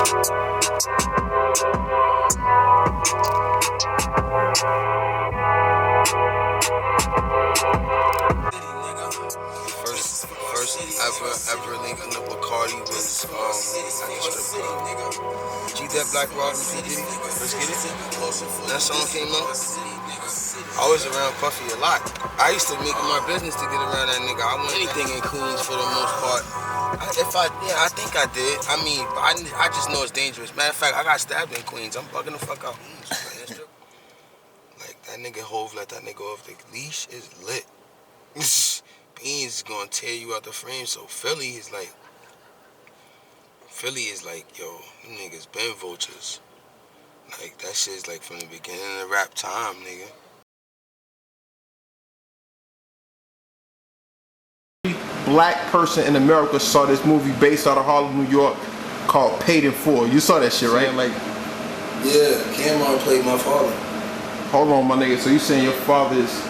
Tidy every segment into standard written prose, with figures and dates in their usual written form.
First ever linking up with Cardi was at the strip club. G that Black Rock and P Diddy. Let's get it. That song came out. I was around Puffy a lot. I used to make it my business to get around that nigga. I want anything in Queens for the most part. I think I did. I mean, I just know it's dangerous. Matter of fact, I got stabbed in Queens. I'm bugging the fuck out. Like that nigga Hove let that nigga off the leash is lit. Beans is gonna tear you out the frame. So Philly is like, yo, them niggas been vultures. Like that shit's like from the beginning of the rap time, nigga. Black person in America saw this movie based out of Harlem, New York, called Paid in Full. You saw that shit, right? Like, yeah, Cameron played my father. Hold on, my nigga. So you saying your father is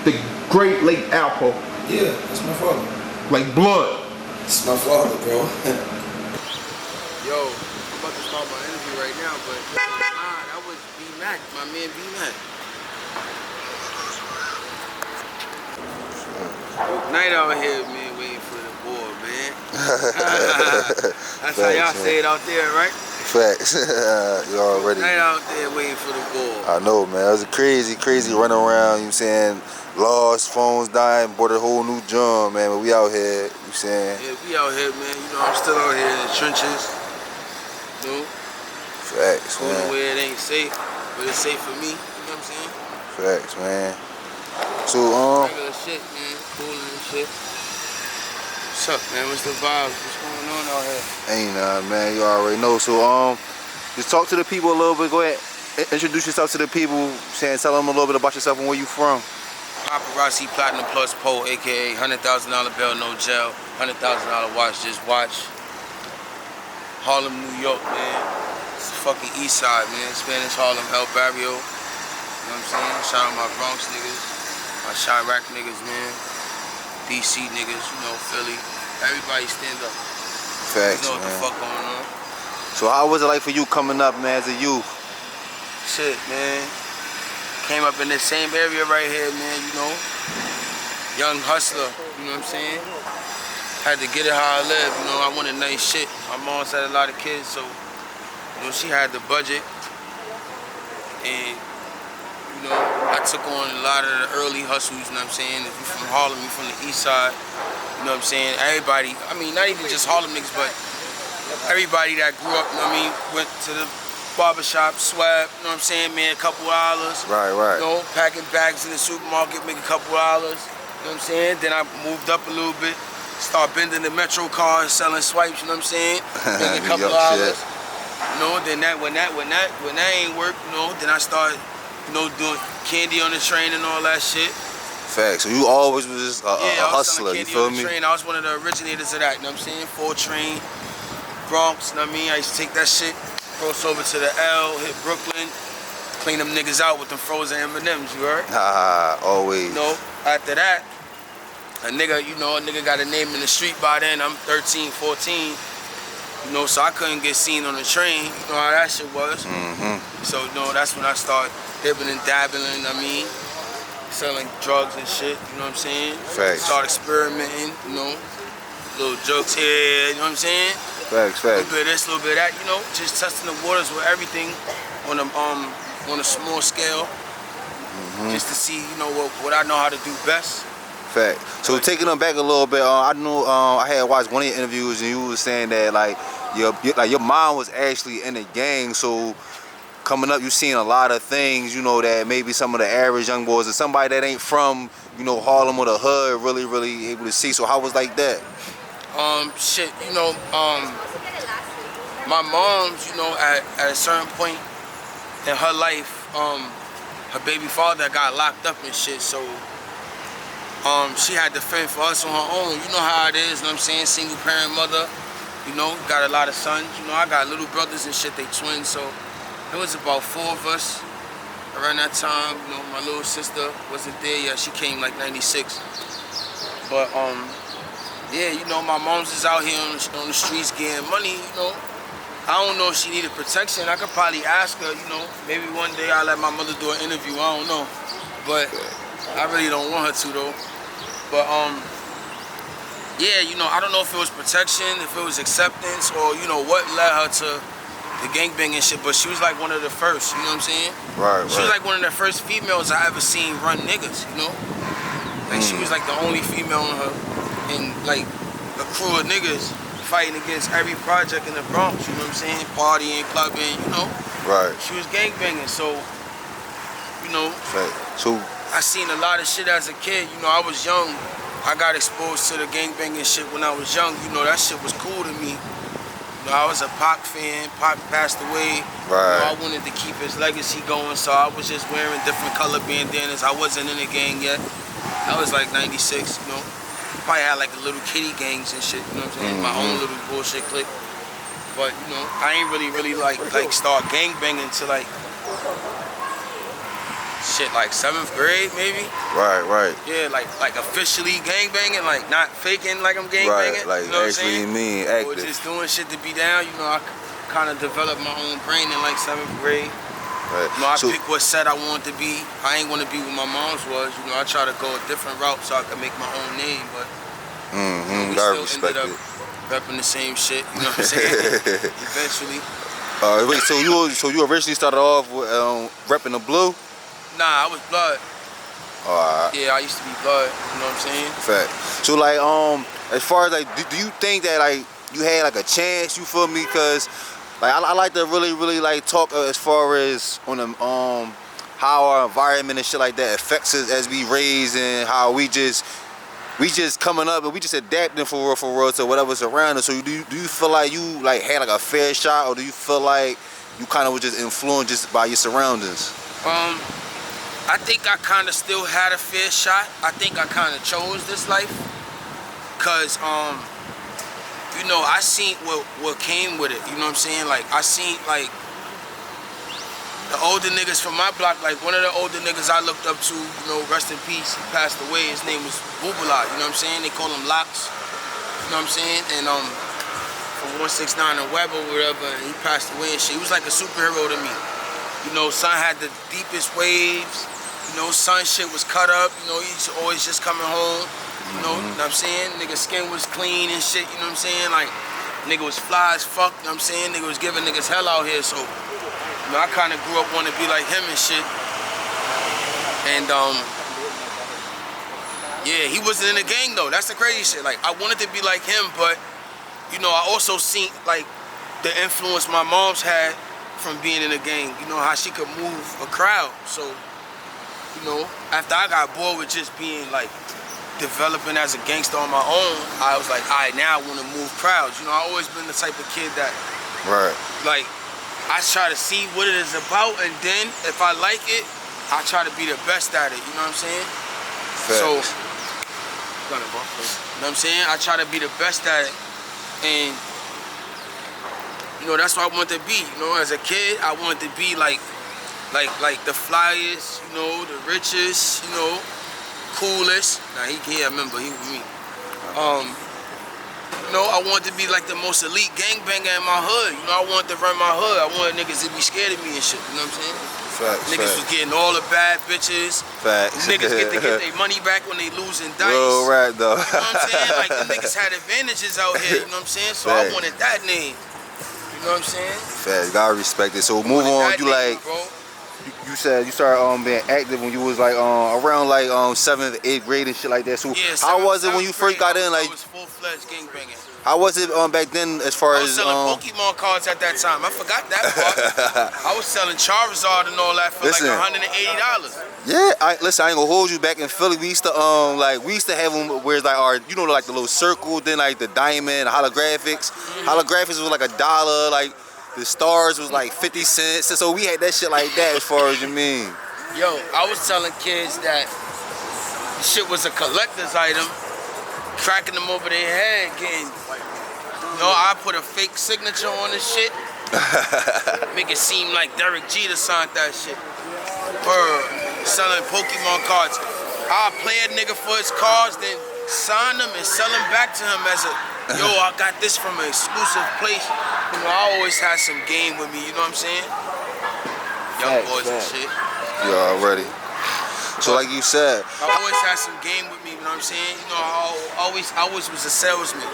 the great late Alpo? Yeah, that's my father. Like blood. It's my father, bro. Yo, I'm about to start my interview right now, but that was B-Mac, my man B-Mac. Night out here, man, waiting for the board, man. That's how y'all say it out there, right? Facts. You already. Night out there waiting for the board. I know, man. It was a crazy run around, you know what I'm saying? Lost, phones dying, bought a whole new drum, man. But we out here, you know what I'm saying? Yeah, we out here, man. You know, I'm still out here in the trenches. You know? Facts, man. Going where it ain't safe, but it's safe for me. You know what I'm saying? Facts, man. So, regular shit, man. Cooling and shit. What's up, man? What's the vibes? What's going on out here? Ain't nothing, man. You already know. So, just talk to the people a little bit. Go ahead. Introduce yourself to the people. Tell them a little bit about yourself and where you from. Popperazzi Platinum Plus Po, aka $100,000 bill, no jail. $100,000 watch, just watch. Harlem, New York, man. It's the fucking east side, man. Spanish Harlem, El Barrio. You know what I'm saying? Shout out my Bronx niggas, my Chirac niggas, man. DC niggas, you know, Philly. Everybody stand up. Facts, you know what man. the fuck going on. So how was it like for you coming up, man, as a youth? Shit, man. Came up in this same area right here, man, you know. Young hustler, you know what I'm saying? Had to get it how I live, you know. I wanted nice shit. My mom's had a lot of kids, so, you know, she had the budget. And, you know, I took on a lot of the early hustles, you know what I'm saying? If you're from Harlem, you're from the east side, you know what I'm saying? Everybody, I mean, not even just Harlem niggas, but everybody that grew up, you know what I mean, went to the barbershop, swab, you know what I'm saying, man, a couple dollars. Right. You know, packing bags in the supermarket, make a couple dollars. You know what I'm saying? Then I moved up a little bit, start bending the Metro cars, selling swipes, you know what I'm saying? Make a couple dollars. You know, then when that ain't work, you know, then I started, you know, doing candy on the train and all that shit. Facts. So you always was just a hustler, you feel me? Train. I was one of the originators of that, you know what I'm saying? 4 train, Bronx, you know what I mean? I used to take that shit, cross over to the L, hit Brooklyn, clean them niggas out with them frozen M&Ms, you heard? Always. You know, after that, a nigga got a name in the street by then. I'm 13, 14, you know, so I couldn't get seen on the train. You know how that shit was. So, you know, that's when I started dipping and dabbling, I mean, selling drugs and shit, you know what I'm saying? Facts. Start experimenting, you know, little jokes here, you know what I'm saying? Facts. A little bit of this, a little bit of that, you know, just testing the waters with everything on a small scale, just to see, you know, what I know how to do best. Fact. So taking them back a little bit, I know I had watched one of your interviews and you was saying that like your mom was actually in the gang. So coming up, you seen a lot of things, you know, that maybe some of the average young boys or somebody that ain't from, you know, Harlem or the hood really able to see. So how was like that? Shit, you know, my mom's, you know, at a certain point in her life, her baby father got locked up and shit, so she had to fend for us on her own. You know how it is, you know what I'm saying? Single parent mother, you know, got a lot of sons. You know, I got little brothers and shit, they twins, so it was about 4 of us around that time. You know, my little sister wasn't there yet. She came like 96. But yeah, you know, my mom's is out here on the streets getting money, you know. I don't know if she needed protection. I could probably ask her, you know, maybe one day I'll let my mother do an interview. I don't know. But I really don't want her to though. But yeah, you know, I don't know if it was protection, if it was acceptance, or you know what led her to the gangbanging shit. But she was like one of the first, you know what I'm saying? Right. She was like one of the first females I ever seen run niggas, you know? Like she was like the only female in like a crew of niggas fighting against every project in the Bronx, you know what I'm saying? Partying, clubbing, you know? Right. She was gangbanging, so, you know, so I seen a lot of shit as a kid. You know, I was young. I got exposed to the gangbanging shit when I was young. You know, that shit was cool to me. You know, I was a Pac fan. Pac passed away. Right. You know, I wanted to keep his legacy going, so I was just wearing different color bandanas. I wasn't in the gang yet. I was like 96, you know. Probably had like a little kitty gangs and shit, you know what I'm saying? My own little bullshit clique. But, you know, I ain't really like start gangbanging till like shit, like 7th grade maybe. Right. Yeah, like officially gangbanging, like not faking like I'm gangbanging. Right, like you know actually mean active. Or just doing shit to be down. You know, I kind of developed my own brain in like 7th grade. Right. You know, I picked what set I wanted to be. I ain't want to be what my mom's was. You know, I try to go a different route so I can make my own name, but we gotta still respect ended up repping the same shit. You know what I'm saying? Eventually. Wait, so you originally started off with repping the blue? Nah, I was blood. Alright. Yeah, I used to be blood. You know what I'm saying? Fact. So like as far as like, do you think that like you had like a chance? You feel me? Cause like I like to really like talk as far as on the how our environment and shit like that affects us as we raise, and how we just coming up and we just adapting for real to whatever's around us. So do you feel like you like had like a fair shot, or do you feel like you kind of was just influenced just by your surroundings? I think I kind of still had a fair shot. I think I kind of chose this life, cause you know, I seen what came with it. You know what I'm saying? Like I seen like the older niggas from my block. Like one of the older niggas I looked up to. You know, rest in peace. He passed away. His name was Bubala. You know what I'm saying? They call him Locks. You know what I'm saying? And from 169 and Web or whatever, and he passed away and shit. He was like a superhero to me. You know, son had the deepest waves. You know, son shit was cut up. You know, he's always just coming home. You know what I'm saying? Nigga skin was clean and shit, you know what I'm saying? Like, nigga was fly as fuck, you know what I'm saying? Nigga was giving niggas hell out here, so, you know, I kind of grew up wanting to be like him and shit. And, yeah, he wasn't in the gang though, that's the crazy shit. Like, I wanted to be like him, but, you know, I also seen, like, the influence my mom's had from being in the gang, you know, how she could move a crowd. So, you know, after I got bored with just being, like, developing as a gangster on my own, I was like, all right, now I want to move crowds. You know, I always been the type of kid that, like, I try to see what it is about, and then if I like it, I try to be the best at it. You know what I'm saying? Facts. So, you know what I'm saying? I try to be the best at it, and you know, that's what I wanted to be. You know, as a kid, I wanted to be like the flyest, you know, the richest, you know, coolest. Nah, he can't remember, he with me. You know, I wanted to be like the most elite gangbanger in my hood. You know, I wanted to run my hood. I wanted niggas to be scared of me and shit, you know what I'm saying? Facts, niggas was getting all the bad bitches. Facts. Niggas get their money back when they losing dice. Real right though. You know what I'm saying? Like, the niggas had advantages out here, you know what I'm saying? So I wanted that name. You know what I'm saying? Facts, gotta respect it. So move on, you like, you said you started being active when you was like around like 7th, 8th grade and shit like that. So yeah, how was it when you first got in? Like, I was full-fledged gangbanging. How was it back then as far as? I was selling Pokemon cards at that time. I forgot that part. I was selling Charizard and all that for like $180. Yeah, listen, I ain't gonna hold you. Back in Philly, we used to have them where it's like you know, like the little circle, then like the diamond, holographics. Holographics was like $1, like the stars was like 50 cents. So we had that shit like that as far as you mean. Yo, I was telling kids that the shit was a collector's item, cracking them over their head, getting, you know, I put a fake signature on this shit, make it seem like Derek Jeter signed that shit. Selling Pokemon cards. I'll play a nigga for his cards, then sign them and sell them back to him as a yo, I got this from an exclusive place. You know, I always had some game with me, you know what I'm saying? Young boys and shit. You already. So like you said, I always had some game with me, you know what I'm saying? You know, I always was a salesman. You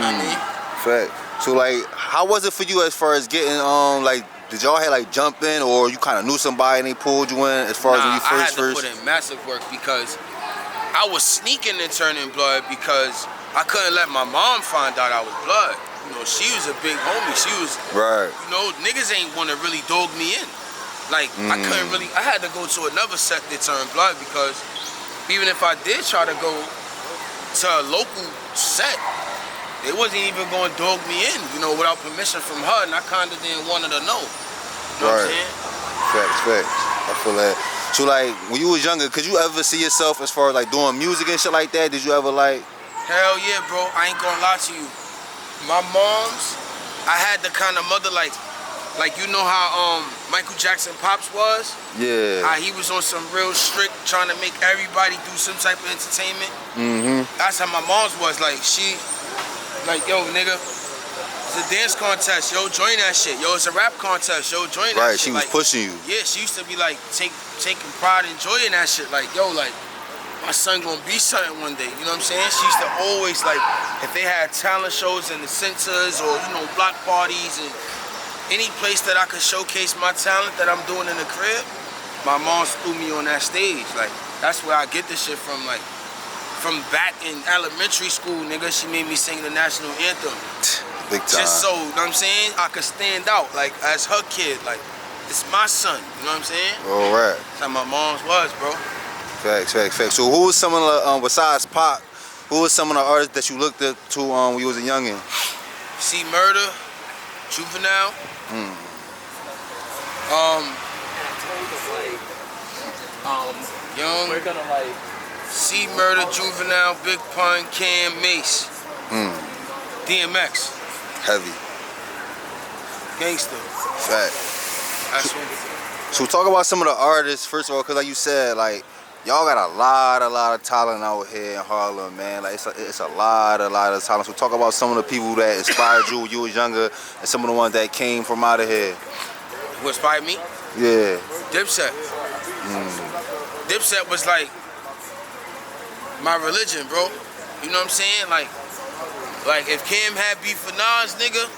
know what I mean? Fact. So like, how was it for you as far as getting like, did y'all have like jump in, or you kind of knew somebody and they pulled you in as far as when you I had first? to put in massive work because I was sneaking and turning blood because I couldn't let my mom find out I was blood. You know, she was a big homie. She was, right. You know, niggas ain't want to really dog me in. Like, I couldn't really, I had to go to another sect to turn blood because even if I did try to go to a local set, they wasn't even going to dog me in, you know, without permission from her, and I kind of didn't want her to know. You know what I'm saying? Facts. I feel that. So like, when you was younger, could you ever see yourself as far as like doing music and shit like that? Did you ever like? Hell yeah, bro. I ain't gonna lie to you. My mom's, I had the kind of mother like you know how Michael Jackson Pops was? Yeah. How he was on some real strict, trying to make everybody do some type of entertainment. That's how my mom's was. Like, she, like, yo, nigga, it's a dance contest. Yo, join that shit. Yo, it's a rap contest. Yo, join that shit. Right, she was like, pushing you. Yeah, she used to be like taking pride and joy in that shit. Like, yo, like, my son gonna be something one day. You know what I'm saying? She used to always, like, if they had talent shows in the centers or, you know, block parties and any place that I could showcase my talent that I'm doing in the crib, my mom threw me on that stage. Like, that's where I get this shit from. Like, from back in elementary school, nigga, she made me sing the national anthem. Big time. Just so, you know what I'm saying, I could stand out, like, as her kid. Like, it's my son, you know what I'm saying? All right. That's how my mom's was, bro. Facts. So who was some of the, besides Pac, who was some of the artists that you looked up to when you was a youngin'? C Murder, Juvenile. Young. We're gonna like C Murder, Juvenile, Big Pun, Cam, Mace. DMX. Heavy. Gangster. Fact. That's what. So talk about some of the artists, first of all, because like you said, like, y'all got a lot of talent out here in Harlem, man. Like, it's a lot of talent. So talk about some of the people that inspired you when you was younger and some of the ones that came from out of here. Who inspired me? Yeah. Dipset. Dipset was like my religion, bro. You know what I'm saying? Like if Cam had beef with Nas, nigga,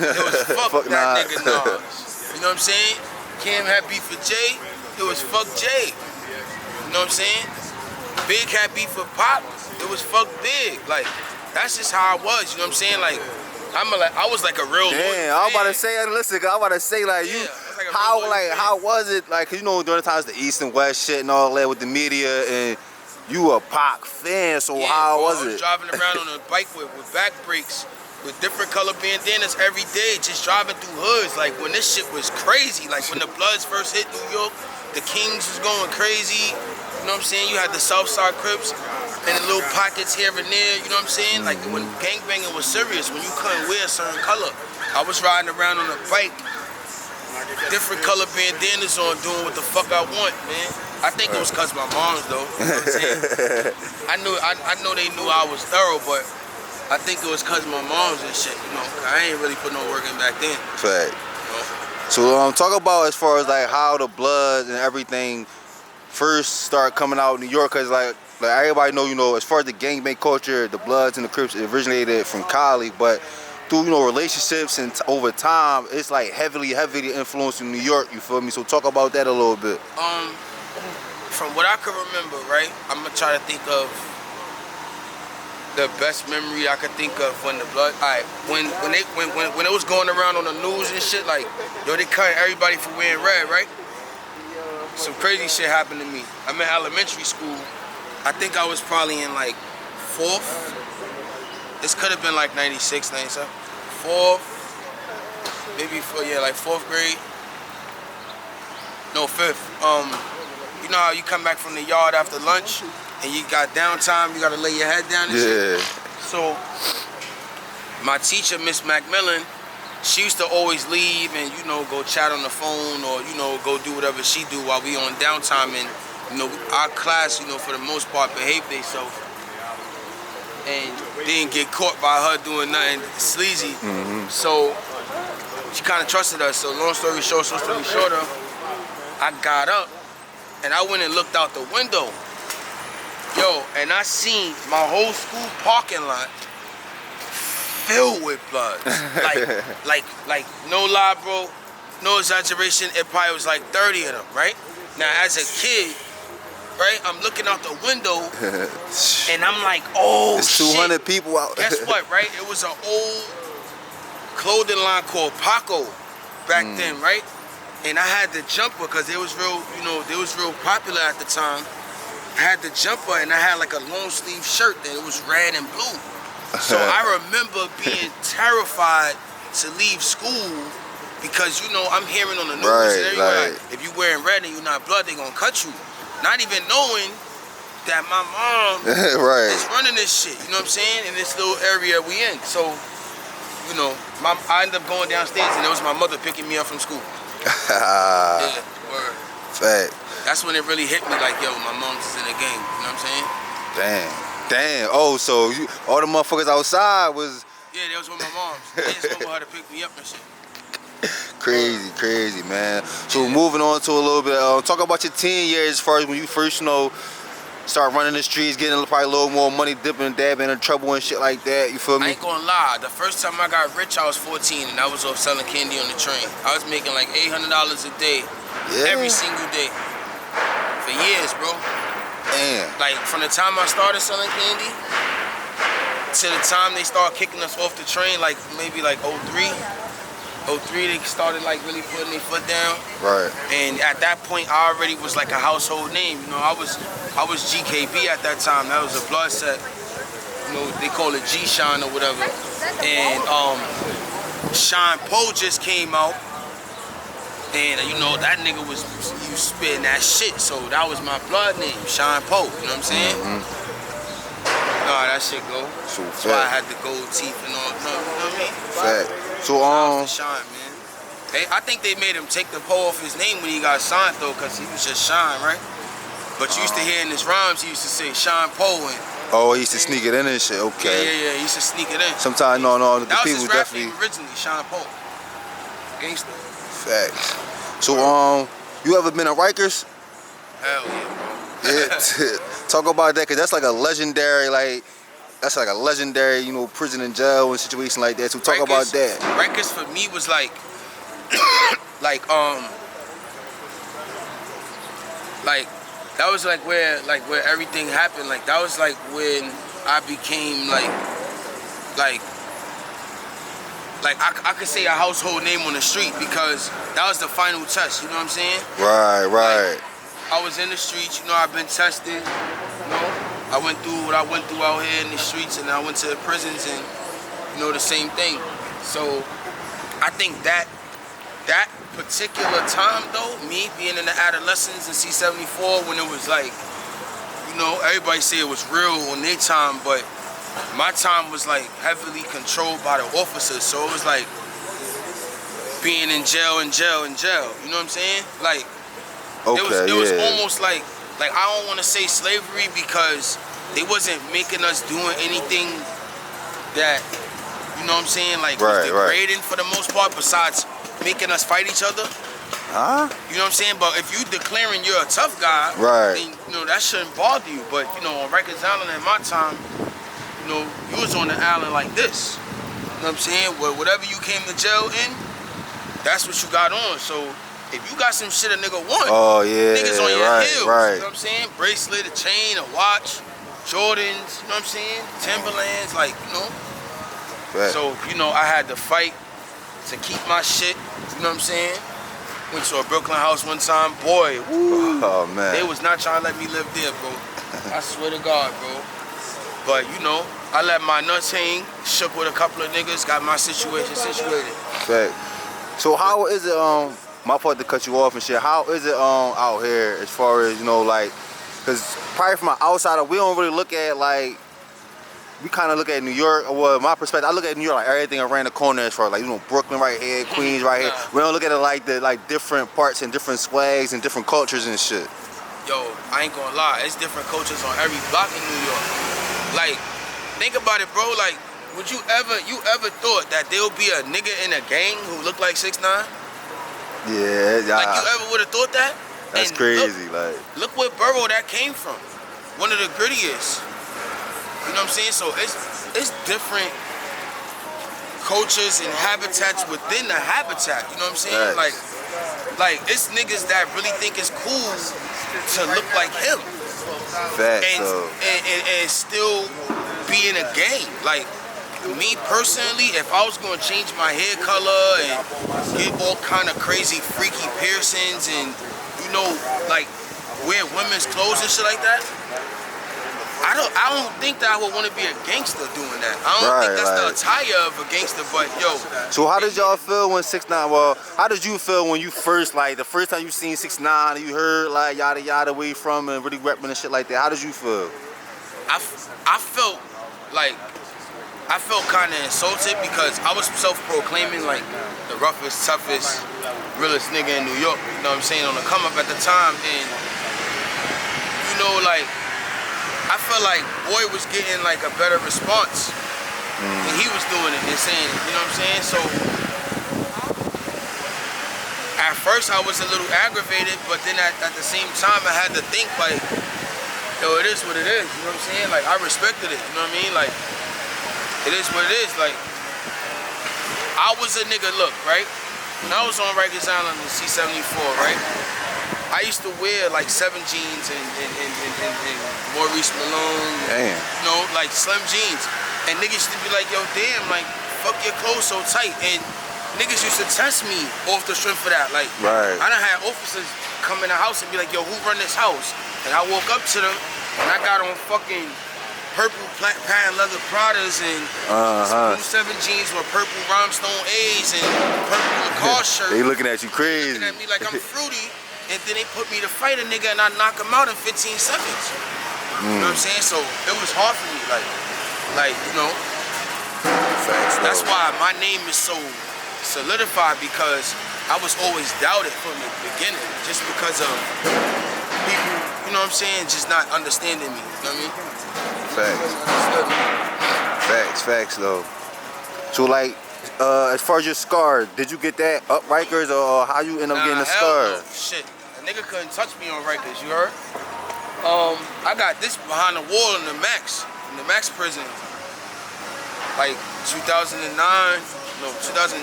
it was fuck that nigga Nas. You know what I'm saying? Cam had beef with Jay, it was fuck Jay. You know what I'm saying? Big had beef with Pop, it was fuck Big. Like, that's just how I was, you know what I'm saying? Like, I was like a real. Damn, I was about to say, listen, I was about to say, like, yeah, you, like how was it, like, 'cause you know, during the times the East and West shit and all that with the media, and you a Pac fan, so yeah, how bro, was I was it? driving around on a bike with back brakes, with different color bandanas every day, just driving through hoods. Like, when this shit was crazy, like when the Bloods first hit New York, the Kings was going crazy. You know what I'm saying? You had the Southside Crips and the little pockets here and there. You know what I'm saying? Like, when gangbanging was serious, when you couldn't wear a certain color. I was riding around on a bike, different color bandanas on, doing what the fuck I want, man. I think it was cause my mom's though. You know what I'm saying? I know they knew I was thorough, but I think it was cause my mom's and shit. You know, I ain't really put no work in back then. Fact. You know? So talk about as far as like how the Bloods and everything first start coming out in New York, cause like everybody know, you know, as far as the gangbang culture, the Bloods and the Crips originated from Cali, but through, you know, relationships and over time, it's like heavily influenced in New York. You feel me? So talk about that a little bit. From what I can remember, right? I'm gonna try to think of the best memory I could think of when the Blood. Alright, when it was going around on the news and shit, like, yo, they cut everybody for wearing red, right? Some crazy shit happened to me. I'm in elementary school. I think I was probably in like 4th. This could have been like 96, 97. 4th, maybe like 4th grade. No, 5th. You know how you come back from the yard after lunch and you got downtime, you gotta lay your head down and shit? So my teacher, Miss Macmillan, she used to always leave and, you know, go chat on the phone or, you know, go do whatever she do while we on downtime. And, you know, our class, you know, for the most part behaved themselves. and didn't get caught by her doing nothing sleazy. So she kind of trusted us. So long story shorter, I got up and I went and looked out the window. Yo, and I seen my whole school parking lot filled with bloods. like no lie, bro, no exaggeration, it probably was like 30 of them, right? Now as a kid, right, I'm looking out the window and I'm like, oh, it's 200 people out. Guess what, right? It was an old clothing line called Paco back then, right? And I had the jumper because it was real, you know, it was real popular at the time. I had the jumper and I had like a long sleeve shirt that it was red and blue. So I remember being terrified to leave school because, you know, I'm hearing on the news and everywhere, like, if you wearing red and you're not blood, they gonna cut you. Not even knowing that my mom is running this shit, you know what I'm saying, in this little area we in. So, you know, I ended up going downstairs and it was my mother picking me up from school. Yeah, word. Fact. That's when it really hit me like, yo, my mom's is in the game, you know what I'm saying? Damn. Oh, so you, all the motherfuckers outside was... Yeah, that was with my mom's. They just went with her to pick me up and shit. Crazy, man. So moving on to a little bit, talk about your teen years as far as when you first, you know, start running the streets, getting probably a little more money, dipping and dabbing in trouble and shit like that, you feel me? I ain't gonna lie, the first time I got rich, I was 14 and I was off selling candy on the train. I was making like $800 a day, every single day, for years, bro. Damn. Like from the time I started selling candy to the time they started kicking us off the train, like maybe like 03, they started like really putting their foot down. Right. And at that point, I already was like a household name. You know, I was GKB at that time. That was a blood set. You know, they call it G-Shine or whatever. And Sean Poe just came out. And you know, that nigga was spitting that shit. So that was my blood name, Sean Poe. You know what I'm saying? Nah, that shit go. So that's why I had the gold teeth and all. You know what I mean? Fact. So Sean, man. I think they made him take the Poe off his name when he got signed though, cause he was just Sean, right? But you used to hear in his rhymes, he used to say Sean Poe and. Oh, he used to sneak it in and shit. Okay. Yeah. He used to sneak it in. Sometimes no, the that people was his rap definitely name originally, Sean Poe. Gangster. Facts. So you ever been at Rikers? Hell yeah, bro. Yeah. Talk about that, cause that's like a legendary, you know, prison and jail and situation like that. So talk about that. Rikers for me was like that was like where everything happened. Like that was like when I became like I could say a household name on the street because that was the final test. You know what I'm saying? Right. Like, I was in the streets. You know, I've been tested. You know, I went through what I went through out here in the streets, and I went to the prisons, and you know the same thing. So I think that particular time though, me being in the adolescence in C-74 when it was like, you know, everybody say it was real on their time, but my time was like heavily controlled by the officers. So it was like being in jail. You know what I'm saying? Like it was almost like I don't want to say slavery because they wasn't making us doing anything that, you know what I'm saying, like was degrading for the most part besides making us fight each other. You know what I'm saying? But if you declaring you're a tough guy, then you know that shouldn't bother you. But you know, on Rikers Island at my time, you know, you was on the island like this. You know what I'm saying? Well, whatever you came to jail in, that's what you got on. So if you got some shit a nigga want, niggas on your heels. You know what I'm saying? Bracelet, a chain, a watch, Jordans, you know what I'm saying? Timberlands, like, you know. So, you know, I had to fight to keep my shit, you know what I'm saying? Went to a Brooklyn house one time, boy, woo. Oh man. They was not trying to let me live there, bro. I swear to God, bro. But you know, I let my nuts hang, shook with a couple of niggas, got my situation situated. Fact. So how is it, my part to cut you off and shit, how is it out here as far as, you know, like, cause probably from an outsider, we don't really look at like, we kind of look at New York, well, my perspective, I look at New York like everything around the corner as far as like, you know, Brooklyn right here, Queens right here. We don't look at it like the different parts and different swags and different cultures and shit. Yo, I ain't gonna lie, it's different cultures on every block in New York. Like, think about it, bro. Like, would you ever thought that there'll be a nigga in a gang who look like 6ix9ine? Yeah, Like, you ever would have thought that? That's and crazy. Look what borough that came from. One of the grittiest. You know what I'm saying? So it's different cultures and habitats within the habitat. You know what I'm saying? Like it's niggas that really think it's cool to look like him. And still be in a gang. Like, me personally, if I was gonna change my hair color and get all kind of crazy freaky piercings and, you know, like wear women's clothes and shit like that, I don't think that I would want to be a gangster doing that. I don't think that's the attire of a gangster, but yo. So how did y'all feel when 6ix9ine, well, how did you feel when you first, like, the first time you seen 6ix9ine and you heard, like, yada yada where you from and really rapping and shit like that? How did you feel? I felt kind of insulted because I was self-proclaiming like the roughest, toughest, realest nigga in New York. You know what I'm saying? On the come up at the time, and you know, like, I felt like Boy was getting like a better response when he was doing it and saying it, you know what I'm saying? So at first I was a little aggravated, but then at the same time I had to think like, yo, it is what it is, you know what I'm saying? Like, I respected it, you know what I mean? Like, it is what it is. Like, I was a nigga, look, right? When I was on Rikers Island in C-74, right? I used to wear like 7 jeans and Maurice Malone, damn. You know, like slim jeans. And niggas used to be like, yo, damn, like, fuck your clothes so tight. And niggas used to test me off the strength of that. Like, I done had officers come in the house and be like, yo, who run this house? And I woke up to them and I got on fucking purple patent leather Pradas and 7 jeans with purple rhinestone A's and purple Lacoste shirt. They looking at you crazy. Looking at me like I'm fruity. And then they put me to fight a nigga and I knock him out in 15 seconds. You know what I'm saying? So it was hard for me, like you know. That's why my name is so solidified, because I was always doubted from the beginning, just because of people, you know what I'm saying, just not understanding me. You know what I mean? Facts though. So like, as far as your scar, did you get that up Rikers, or how you end up getting the scar? No. Shit. A nigga couldn't touch me on Rikers, you heard? I got this behind the wall in the Max prison. Like 2009, no, 2010.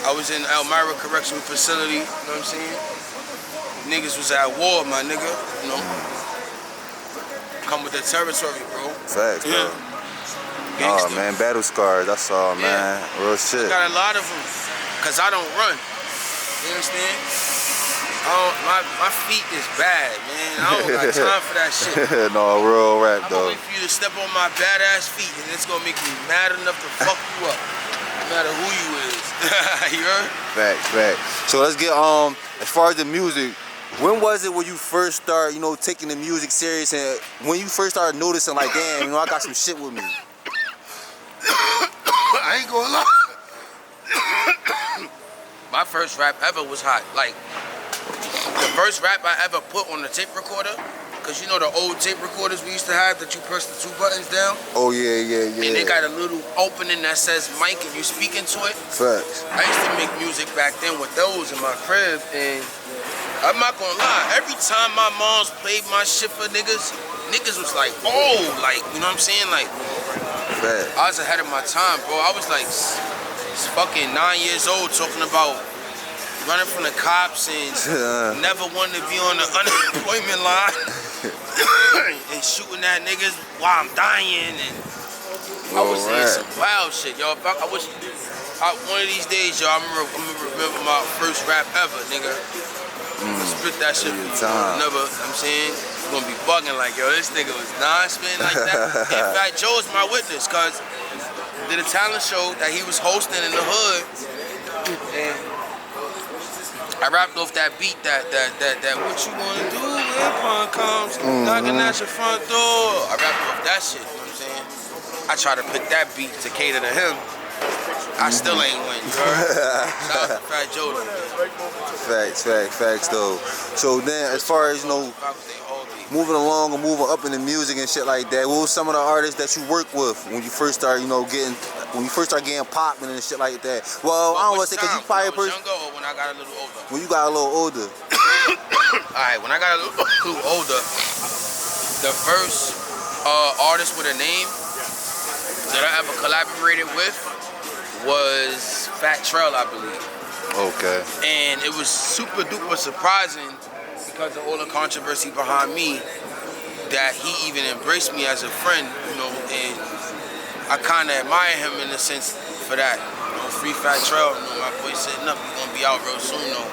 I was in Elmira Correctional Facility, you know what I'm saying? Niggas was at war, my nigga, you know? Come with the territory, bro. Facts, bro. Gangster. Oh man, battle scars, that's all, man. Real shit. I got a lot of them, cause I don't run. You understand? My feet is bad, man. I don't got time for that shit. No, real rap, I'm though. gonna wait for you to step on my badass feet, and it's gonna make me mad enough to fuck you up, no matter who you is. You heard? Facts. So let's get as far as the music. When was it when you first started, you know, taking the music serious, and when you first started noticing, like, damn, you know, I got some shit with me? I ain't gonna lie. My first rap ever was hot. Like, the first rap I ever put on the tape recorder, cause you know the old tape recorders we used to have that you press the 2 buttons down? Oh yeah. And they got a little opening that says mic and you speak into it. Facts. I used to make music back then with those in my crib, and I'm not gonna lie, every time my moms played my shit for niggas was like, oh, like, you know what I'm saying? Like, I was ahead of my time, bro. I was like fucking 9 years old talking about running from the cops and never wanting to be on the unemployment line and shooting at niggas while I'm dying, and I was saying some wild shit, yo. I wish one of these days, yo, I'm gonna remember my first rap ever, nigga. Spit that shit for you. Never, I'm saying, you're gonna be bugging like, yo, this nigga was non-spitting like that. In fact, Joe's my witness, cause did a talent show that he was hosting in the hood, and I rapped off that beat that what you gonna do when pun comes knocking at your front door. I rapped off that shit, you know what I'm saying? I try to pick that beat to cater to him. I still ain't win, you heard? Shout out to Fat Joe though. Facts though. So then, as far as, you know, moving along and moving up in the music and shit like that, what was some of the artists that you work with when you first start, you know, getting popping and shit like that? Well, I don't want to say, because you probably when I was younger or when I got a little older? When you got a little older. Alright, when I got a little older, the first artist with a name that I ever collaborated with was Fat Trail, I believe. Okay. And it was super duper surprising because of all the controversy behind me that he even embraced me as a friend, you know, and I kind of admire him in a sense for that. You know, free Fat Trail, you know, my boy sitting up, he's gonna be out real soon though.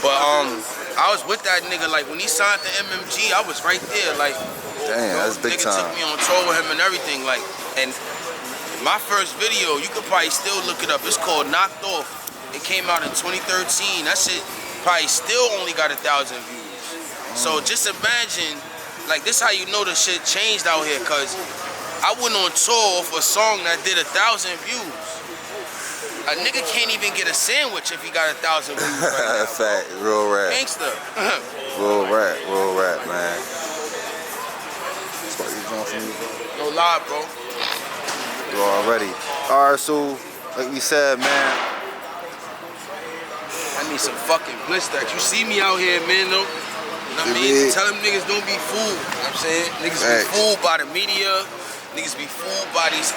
But I was with that nigga, like when he signed to MMG, I was right there, like, damn, that's big nigga time. took me on tour with him and everything, like, and my first video, you could probably still look it up, it's called Knocked Off. It came out in 2013, that shit probably still only got 1,000 views. So just imagine, like this how you know the shit changed out here, cause I went on tour for a song that did 1,000 views. A nigga can't even get a sandwich if he got 1,000 views right now. Fact, real rap. Gangster. Real rap, man. That's what you doing for me, bro? No lie, bro. You already. Alright, so like we said, man. I need some fucking blister. You see me out here, man, though. You know what I mean? Tell them niggas don't be fooled. You know what I'm saying? Niggas be fooled by the media. Niggas be fooled by these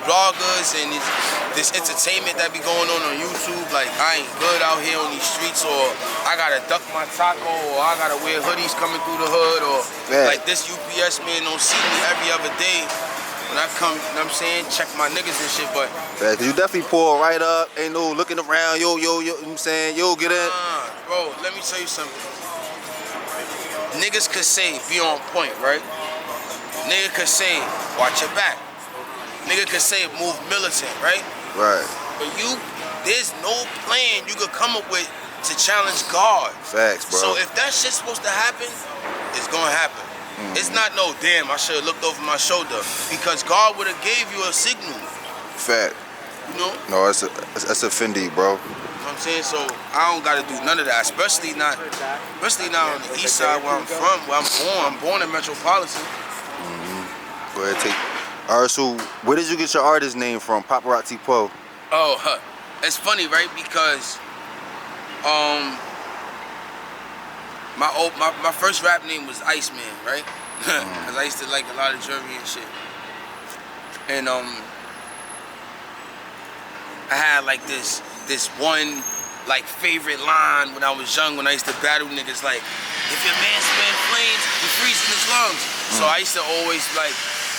bloggers and this entertainment that be going on YouTube. Like, I ain't good out here on these streets, or I gotta duck my taco, or I gotta wear hoodies coming through the hood, or like this UPS man don't see me every other day. When I come, you know what I'm saying, check my niggas and shit, but... Yeah, cause you definitely pull right up, ain't no looking around, yo, you know what I'm saying, yo, get in. Bro, let me tell you something. Niggas could say, be on point, right? Nigga could say, watch your back. Nigga could say, move militant, right? Right. But there's no plan you could come up with to challenge God. Facts, bro. So if that shit's supposed to happen, it's gonna happen. It's not no, damn, I should have looked over my shoulder, because God would have gave you a signal. Fact. You know? No, that's a Fendi, bro. You know what I'm saying? So I don't gotta do none of that, especially not on the east side where I'm from, where I'm born. I'm born in Metropolitan. Go ahead, take. Alright, so where did you get your artist name from? Popperazzi Po. Oh, it's funny, right? Because my first rap name was Iceman, right? Cause I used to like a lot of jewelry and shit. And I had like this one like favorite line when I was young, when I used to battle niggas, like, if your man spit flames, you freezing his lungs. So I used to always like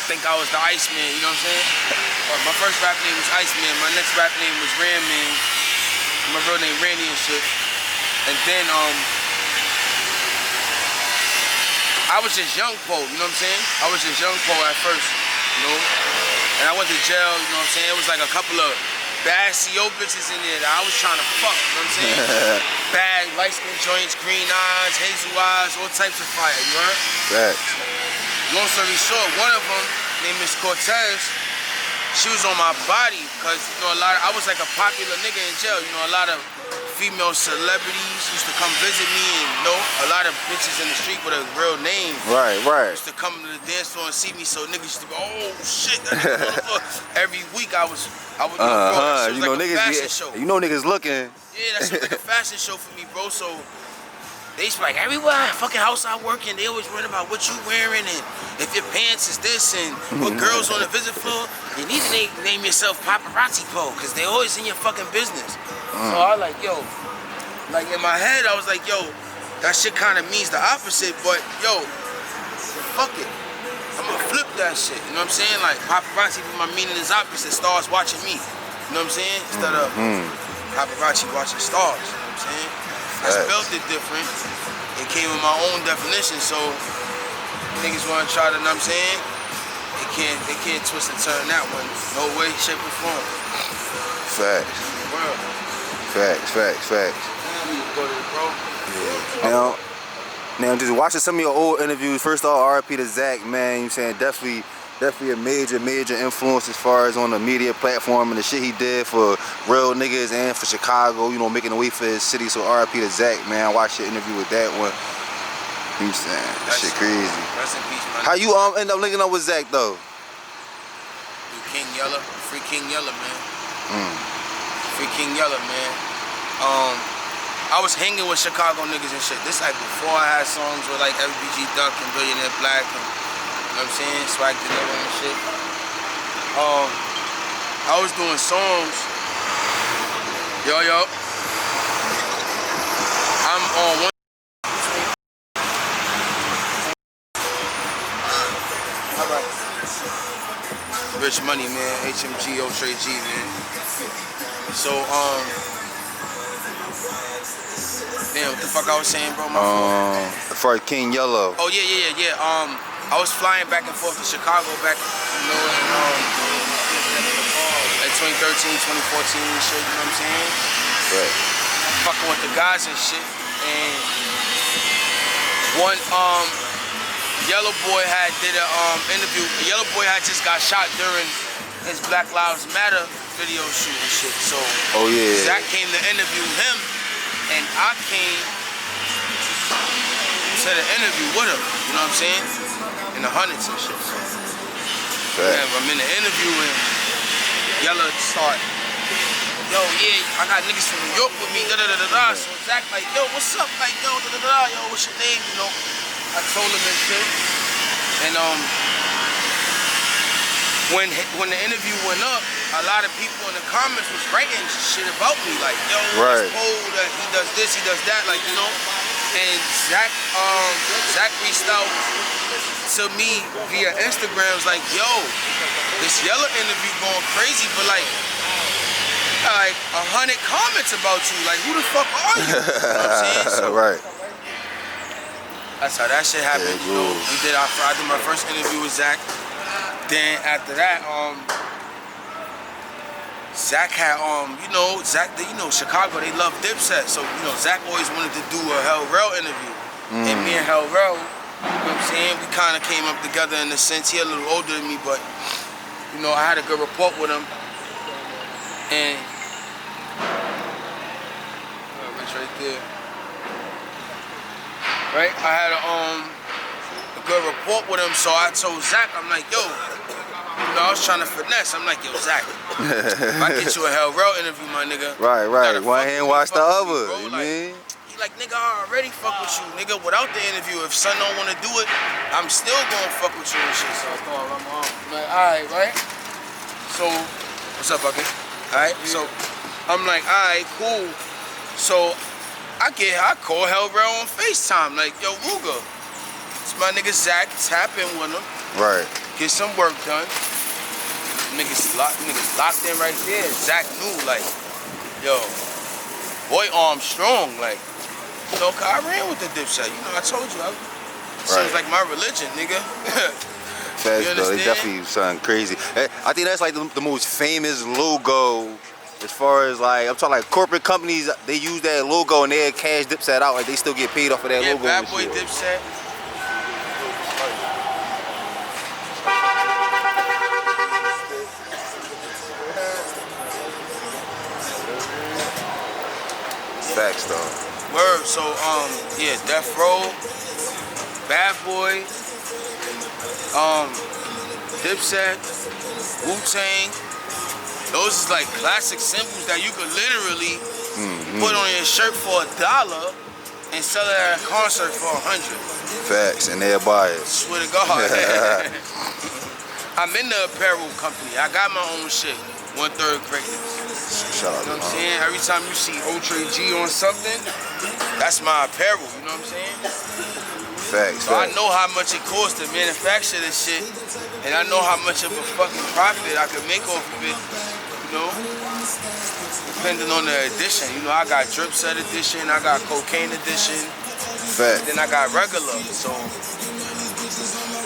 think I was the Iceman, you know what I'm saying? My first rap name was Iceman, my next rap name was Ramman, my real name Randy and shit. And then I was just young Po, you know what I'm saying? I was just young Po at first, you know? And I went to jail, you know what I'm saying? It was like a couple of bad CO bitches in there that I was trying to fuck, you know what I'm saying? Bad, light-skinned joints, green eyes, hazel eyes, all types of fire, you heard? Facts. Long story short, one of them, named Miss Cortez, she was on my body, because, you know, I was like a popular nigga in jail, you know, a lot of female celebrities used to come visit me, and you know, a lot of bitches in the street with a real name. Right. Used to come to the dance floor and see me, so niggas used to be, oh shit, every week I was you know, like niggas show. You know niggas looking. Yeah, that shit was like a fashion show for me, bro. So they used to be like, everywhere fucking house I work in, they always worrying about what you wearing and if your pants is this and what girls on the visit floor. You need to name yourself Popperazzi Po, because they always in your fucking business. So I like, yo, like in my head, I was like, yo, that shit kind of means the opposite, but yo, fuck it. I'm gonna flip that shit, you know what I'm saying? Like, paparazzi, my meaning is opposite, stars watching me, you know what I'm saying? Instead of paparazzi watching stars, you know what I'm saying? I spelled it different. It came with my own definition, so niggas wanna try to, you know what I'm saying? They can't twist and turn that one. No way, shape, or form. Facts. World. Facts. Go to the bro. Now, just watching some of your old interviews, first off, RIP to Zack, man, you saying definitely a major influence as far as on the media platform and the shit he did for real niggas and for Chicago, you know, making a way for his city. So RIP to Zack, man. I watched your interview with that one. You saying that shit crazy. Rest in peace, man. How you end up linking up with Zack though? King Yella, Free King Yella, man. Free King Yella, man. I was hanging with Chicago niggas and shit. This like before I had songs with like FBG Duck and Billionaire Black and, you know what I'm saying, Swag Deliver and shit. I was doing songs. Yo. I'm on one. Rich Money, man, HMG, Ultra G, man. So, damn, what the fuck I was saying, bro? As far as King Yellow. Oh, yeah. I was flying back and forth to Chicago back, you know, in 2013, 2014 and shit, you know what I'm saying? Right. Fucking with the guys and shit. And one, Yellow Boy had did an interview. Yellow Boy had just got shot during his Black Lives Matter video shoot and shit. So Zack came to interview him, and I came to the interview with him. You know what I'm saying? In the hundreds and shit. So I'm in the interview and Yellow start, yo, yeah, I got niggas from New York with me, da-da-da-da-da. So Zack like, yo, what's up? Like, yo, da-da-da-da, yo, what's your name? You know? I told him and shit, and when the interview went up, a lot of people in the comments was writing shit about me, like, yo, it's cold, he does this, he does that, like, you know. And Zack reached out to me via Instagram, was like, yo, this Yellow interview going crazy, but like 100 comments about you, like, who the fuck are you? You know what I'm saying? So, that's how that shit happened. You know, I did my first interview with Zack. Then after that, Zack had Chicago, they love Dipset. So, you know, Zack always wanted to do a Hell Rel interview. And me and Hell Rel, you know what I'm saying, we kind of came up together in the sense he a little older than me, but you know, I had a good rapport with him. And Rich right there. Right? I had a good rapport with him, so I told Zack, I'm like, yo, you know, I was trying to finesse. I'm like, yo, Zack, if I get you a Hell Rel interview, my nigga. Right. One hand wash the other. You mean? He like, nigga, I already fuck with you, nigga. Without the interview, if son don't want to do it, I'm still gonna fuck with you and shit. So I thought, I'm like, alright, right? So, what's up, Bucky? Alright, so I'm like, alright, cool. So I call Hell Rel on FaceTime, like, yo, Ruger, it's my nigga Zack, tap in with him. Right. Get some work done. Niggas locked in right there. Zack knew, like, yo, boy arm strong, like, you know, 'cause I ran with the Dipset. You know, I told you, seems like my religion, nigga. Facts, though, they definitely sound crazy. I think that's like the most famous logo. As far as like, I'm talking like corporate companies, they use that logo and they cash Dipset out, like they still get paid off of that logo. Yeah, Bad Boy Dipset. Facts though. Word, so yeah, Death Row, Bad Boy, Dipset, Wu-Tang. Those is like classic symbols that you could literally put on your shirt for $1 and sell it at a concert for 100. Facts, and they'll buy it. Swear to God. I'm in the apparel company. I got my own shit. 1/3 greatness. Shout out, you know what I'm saying? Every time you see Ultra G on something, that's my apparel. You know what I'm saying? Facts. So I know how much it costs to manufacture this shit, and I know how much of a fucking profit I could make off of it. You know, depending on the edition. You know, I got Drip Set edition, I got Cocaine edition, then I got regular. So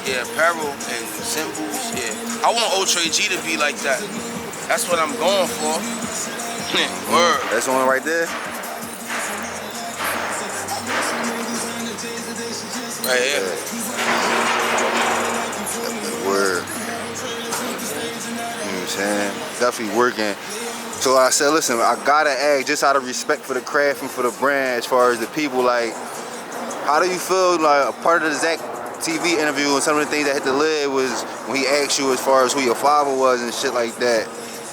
yeah, apparel and symbols. Yeah, I want Ultra G to be like that. That's what I'm going for. Word. That's the one right there. Right here. Word. You know what I'm saying? Definitely working. So I said, listen, I gotta ask, just out of respect for the craft and for the brand, as far as the people, like, How do you feel like a part of the Zack TV interview and some of the things that hit the lid was when he asked you as far as who your father was and shit like that?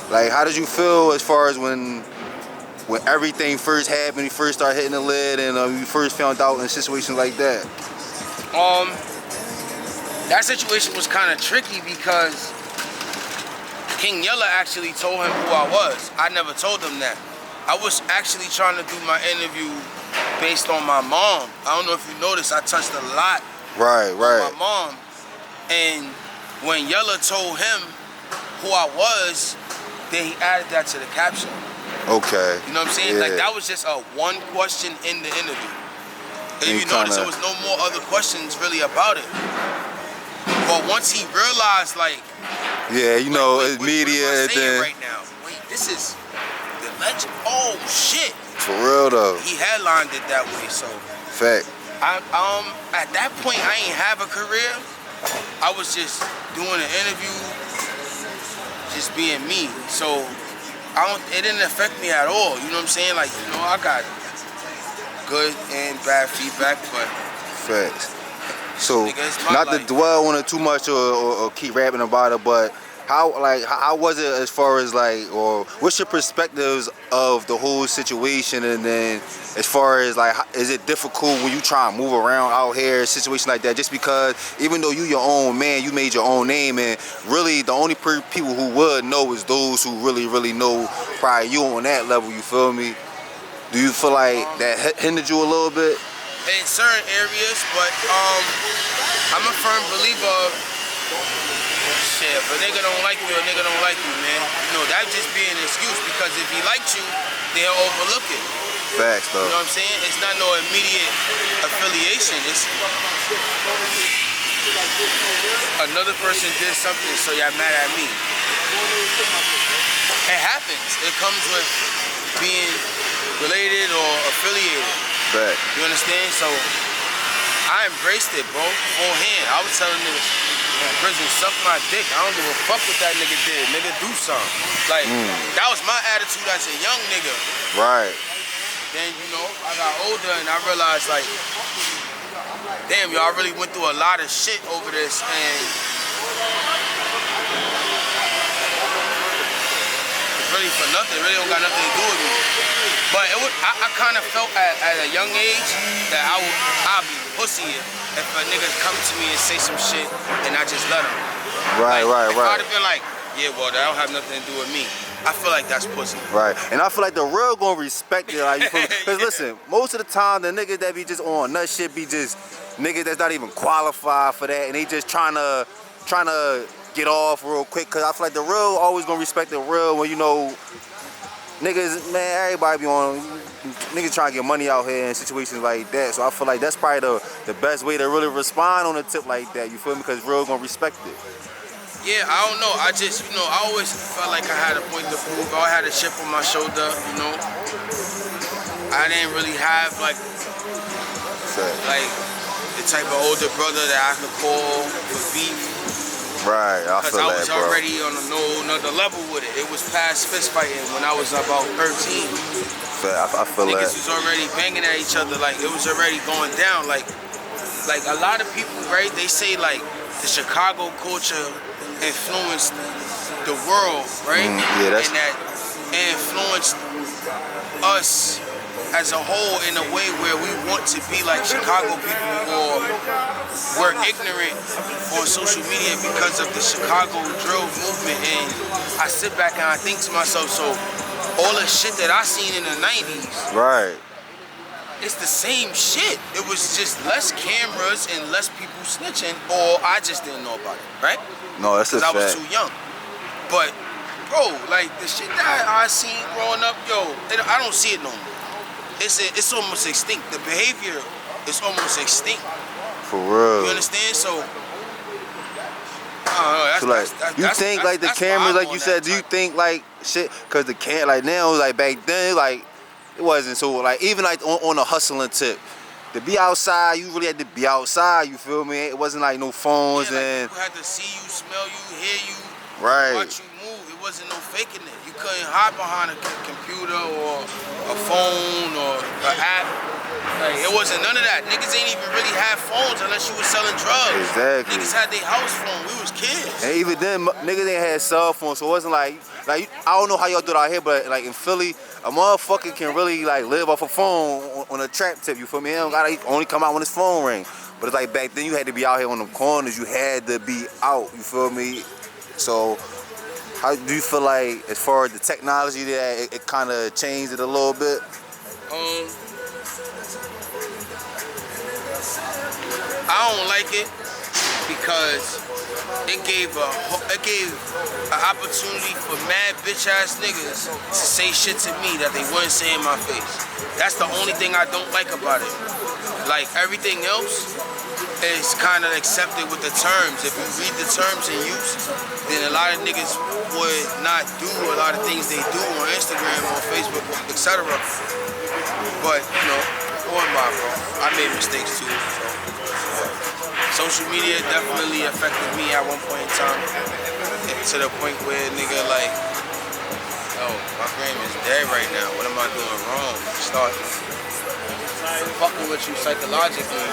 Like, how did you feel as far as when everything first happened, you first started hitting the lid, and you first found out in situations like that? That situation was kind of tricky because King Yella actually told him who I was. I never told him that. I was actually trying to do my interview based on my mom. I don't know if you noticed, I touched a lot on my mom. And when Yella told him who I was, then he added that to the caption. Okay. You know what I'm saying? Yeah. Like, that was just a one question in the interview. If you notice, there was no more other questions really about it. But once he realized, like, yeah, you know, it's what media am I and then right now? Wait, this is the legend. Oh shit! For real though. He headlined it that way, so. Fact. At that point, I ain't have a career. I was just doing an interview, just being me. So, it didn't affect me at all. You know what I'm saying? Like, you know, I got good and bad feedback, but. Facts. So, not to life. dwell on it too much or keep rapping about it, but how was it as far as like, or what's your perspectives of the whole situation, and then as far as like, is it difficult when you try and move around out here, a situation like that, just because even though you your own man, you made your own name, and really the only people who would know is those who really know probably you on that level, you feel me? Do you feel like that hindered you a little bit? In certain areas, but I'm a firm believer of shit. If a nigga don't like you, a nigga don't like you, man. You know, that just be an excuse, because if he liked you, they'll overlook it. Facts, though. You know what I'm saying? It's not no immediate affiliation. It's another person did something, so y'all mad at me. It happens. It comes with being related or affiliated. Fact. You understand? So I embraced it, bro. Full hand. I was telling niggas in prison, suck my dick. I don't give a fuck what that nigga did. Nigga, do something. Like, that was my attitude as a young nigga. Right. Then, you know, I got older and I realized, like, damn, y'all really went through a lot of shit over this, and it's really for nothing. It really don't got nothing to do with me. But it was, I kind of felt at a young age that I'll be pussy if a nigga come to me and say some shit and I just let him. Right. If I'd have been like, yeah, well, that don't have nothing to do with me, I feel like that's pussy. Right. And I feel like the real gonna respect it. Like, because listen, most of the time the niggas that be just on nut shit be just niggas that's not even qualified for that, and they just trying to get off real quick. Cause I feel like the real always gonna respect the real when, you know, niggas, man, everybody be on, niggas trying to get money out here in situations like that. So I feel like that's probably the best way to really respond on a tip like that, you feel me? Because real gonna respect it. Yeah, I don't know. I just, you know, I always felt like I had a point to prove. I had a chip on my shoulder, you know. I didn't really have like the type of older brother that I could call for beef. Right, I feel that, bro. Because I was already on another level with it. It was past fist fighting when I was about 13. I feel that. Niggas was already banging at each other. Like, it was already going down. Like a lot of people, right, they say like the Chicago culture influenced the world, right? Yeah, that's... And that influenced us as a whole in a way where we want to be like Chicago people, or we're ignorant on social media because of the Chicago drill movement. And I sit back and I think to myself, so all the shit that I seen in the 90s, right, it's the same shit. It was just less cameras and less people snitching, or I just didn't know about it, right? No, that's a fact. Because I was too young. But, bro, like the shit that I seen growing up, yo, I don't see it no more. It's almost extinct. The behavior is almost extinct. For real. You understand? So, I don't know. You think like the cameras, like you said, do you think like shit? Cause the like now, like back then, like it wasn't so like even like on a hustling tip. To be outside, you really had to be outside, you feel me? It wasn't like no phones, yeah, like and people had to see you, smell you, hear you, right, watch you move. It wasn't no faking it. You couldn't hide behind a computer or a phone or an app. Like, it wasn't none of that. Niggas ain't even really had phones unless you was selling drugs. Exactly. Niggas had their house phone. We was kids. And even then, niggas ain't had cell phones, so it wasn't like I don't know how y'all do it out here, but like in Philly, a motherfucker can really like live off a phone on a trap tip. You feel me? He don't gotta only come out when his phone ring. But it's like back then, you had to be out here on the corners. You had to be out. You feel me? So, how do you feel like, as far as the technology, that it kind of changed it a little bit? I don't like it because it gave an opportunity for mad bitch ass niggas to say shit to me that they wouldn't say in my face. That's the only thing I don't like about it. Like, everything else is kind of accepted with the terms. If you read the terms and use, then a lot of niggas would not do a lot of things they do on Instagram, on Facebook, etc. But, you know, who am I, bro? I made mistakes too, so. Social media definitely affected me at one point in time, to the point where nigga like, yo, my gram is dead right now. What am I doing wrong? Start fucking with you psychologically.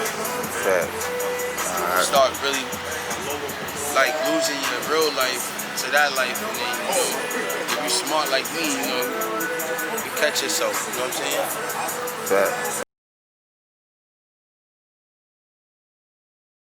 Start really like losing your real life to that life, and then you know, if you're smart like me, you know, you catch yourself. You know what I'm saying?